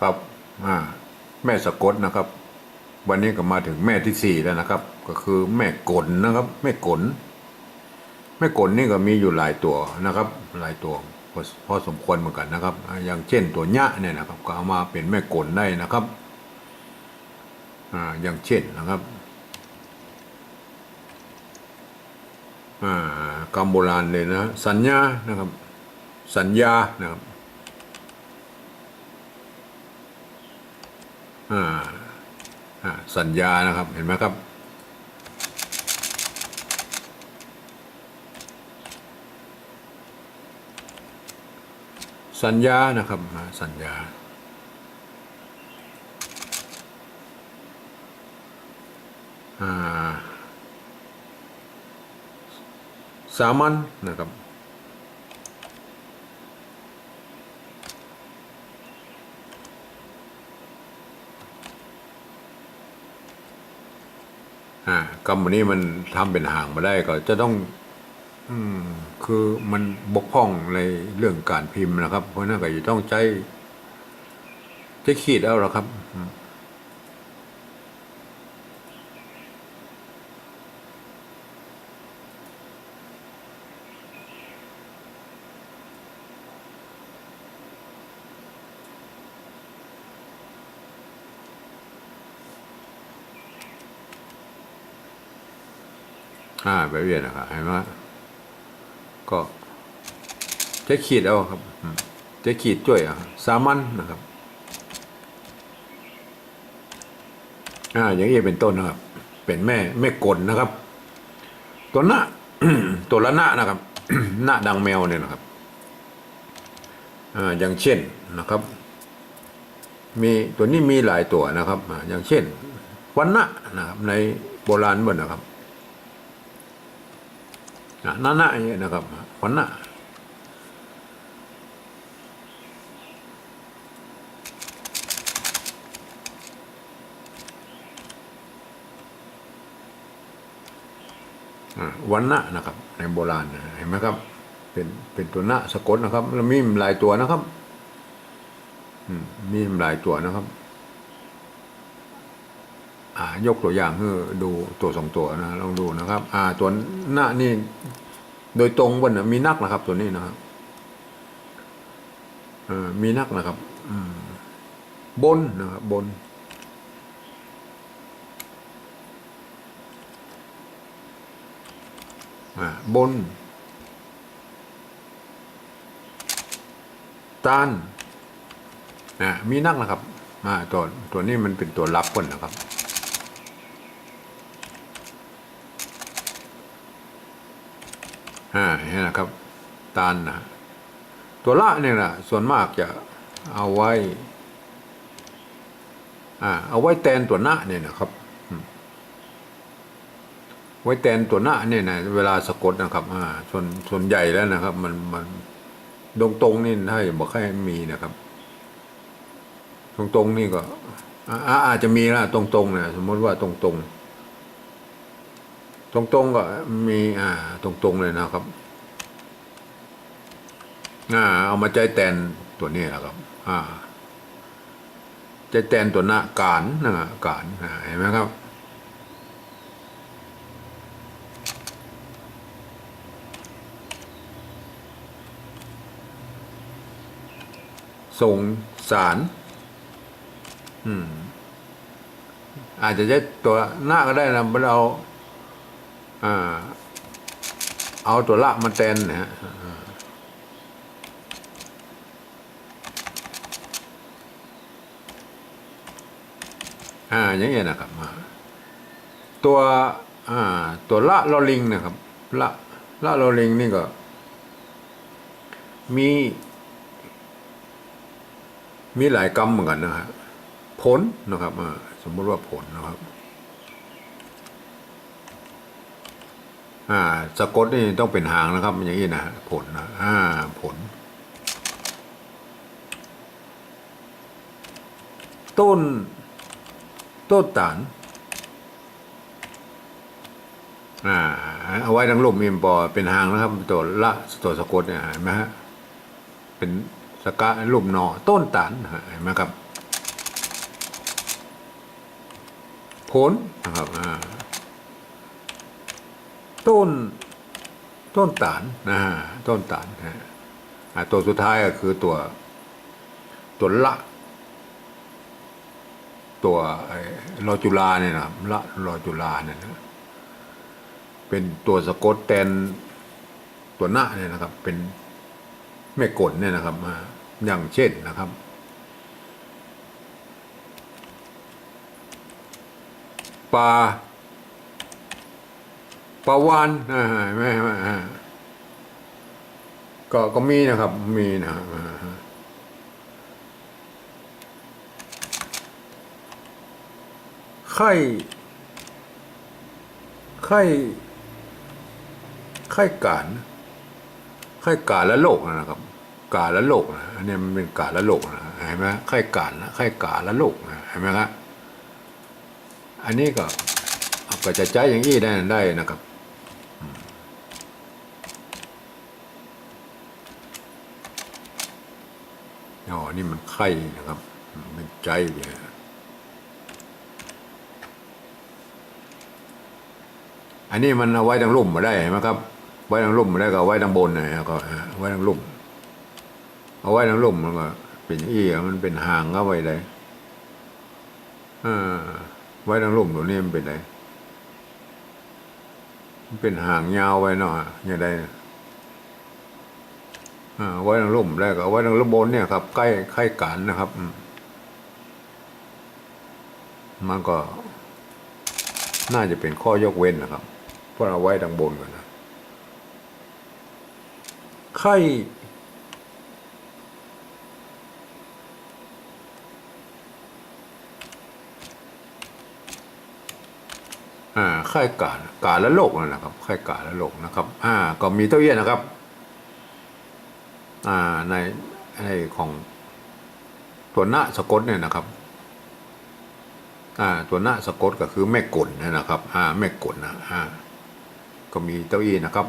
ครับแม่สะกดนะครับวันนี้ก็มาถึงแม่ที่สี่แล้วนะครับ ก็คือแม่กลนะครับแม่กลนี่ก็มีอยู่หลายตัวนะครับหลายตัวพอสมควรเหมือนกันนะครับอย่างเช่นตัวญะเนี่ยนะครับก็เอามาเป็นแม่กลได้นะครับอย่างเช่นนะครับคำโบราณเลยนะสัญญานะครับสัญญานะครับสัญญานะครับเห็นไหมครับสัญญานะครับสัญญาสามัญนะครับคำวันนี้มันทำเป็นห่างมาได้ก็จะต้องคือมันบกพร่องในเรื่องการพิมพ์นะครับเพราะนั่นก็จะต้องใช้ขีดเอาละครับแบบนี้นะครับเห็นไหมก็จะขีดเอาครับจะขีดช่วยสามัญนะครับอย่างนี้เป็นต้นนะครับเป็นแม่กลนะครับ ตัวหน้า ตัวละหน้านะครับ หน้าดังแมวเนี่ยนะครับอย่างเช่นนะครับมีตัวนี้มีหลายตัวนะครับอย่างเช่นวันนะนะครับในโบราณบ่นนะครับหน้าอย่างเงี้ยนะครับวันนะวันนะนะครับในโบราณเห็นไหมครับเป็นตัวหน้าสะกดนะครับแล้วมีหลายตัวนะครับมีหลายตัวนะครับยกตัวอย่างให้ดูตัวสองตัวนะลองดูนะครับตัวหน้านี่โดยตรงบนมีนักนะครับตัวนี้นะครับมีนักนะครับบนนะครับบนบนต้านมีนักนะครับตัวนี้มันเป็นตัวรับคนนะครับนี่นะครับตานนะตัวละเนี่ยนะส่วนมากจะเอาไว้แทนตัวหน้าเนี่ยนะครับไว้แทนตัวหน้าเนี่ยนะเวลาสะกดนะครับส่วนใหญ่แล้วนะครับมันตรงนี่ถ้าบอกให้มีนะครับตรงนี่ก็อาจจะมีนะตรงๆนะสมมติว่าตรงก็มีตรงเลยนะครับเอามาใจแตนตัวนี้นะครับใจแตนตัวหน้าการนะการเห็นไหมครับส่งสารอาจจะใช้ตัวหน้าก็ได้นะเอาตัวละมาแทนนะฮะอย่างเงี้ยนะครับตัวละลอลิงนะครับละลอลิงนี่ก็มีหลายกรรมเหมือนกันนะฮะผลนะครับสมมติว่าผลนะครับสะกดนี่ต้องเป็นหางนะครับอย่างนี้นะผลนะผลต้นตาลเอาไว้ทั้งรูปมีมปอเป็นหางนะครับตัวสะกดเนี่ยเห็นไหมฮะเป็นสกะรูปนอต้นตาลเห็นไหมครับ ผลนะครับต้นตาลต้นตาลตัวสุดท้ายก็คือตัวละตัวรอจุฬาเนี่ยนะละรอจุฬาเนี่ยนะเป็นตัวสะกดแทนตัวหน้าเนี่ยนะครับเป็นแม่กลเนี่ยนะครับอย่างเช่นนะครับปลาวานไม่ก็มีนะครับมีนะไข้ไข้ไข้การและโรคนะครับกาและโรคนะอันนี้มันเป็นกาและโรคนะเห็นไหมไข้การนะไข้กาและโรคนะเห็นไหมครับอันนี้ก็จะใช้อย่างนี้ได้นะครับอ๋อนี่มันไข้นะครับเป็นใจเนี่ยอันนี้มันเอาไว้ทางลุ่มมาได้ไหมครับไว้ทางลุ่มมาได้ก็เอาไว้ทางบนนะก็ไว้ทางลุ่มเอาไว้ทางลุ่มมันก็เป็นมันเป็นหางเข้าไว้ได้ไว้ทางลุ่มตัวนี้มันเป็นไรมันเป็นหางยาวไว้หน่อยอย่างไรไว้ทางลุ่มได้ก็เอาไว้ทางลุ่มบนเนี่ยครับใกล้กันนะครับมันก็น่าจะเป็นข้อยกเว้นนะครับเพราะเอาไว้ทางบนก่อนนะไข้ไข้กาและโรคนะครับไข้กาและโรคนะครับก็มีเต้าเยี่ยนะครับในของตัวหน้าสะกดเนี่ยนะครับตัวหน้าสะกดก็คือแม่กลนะครับแม่กลนะก็มีเต้าอี้นะครับ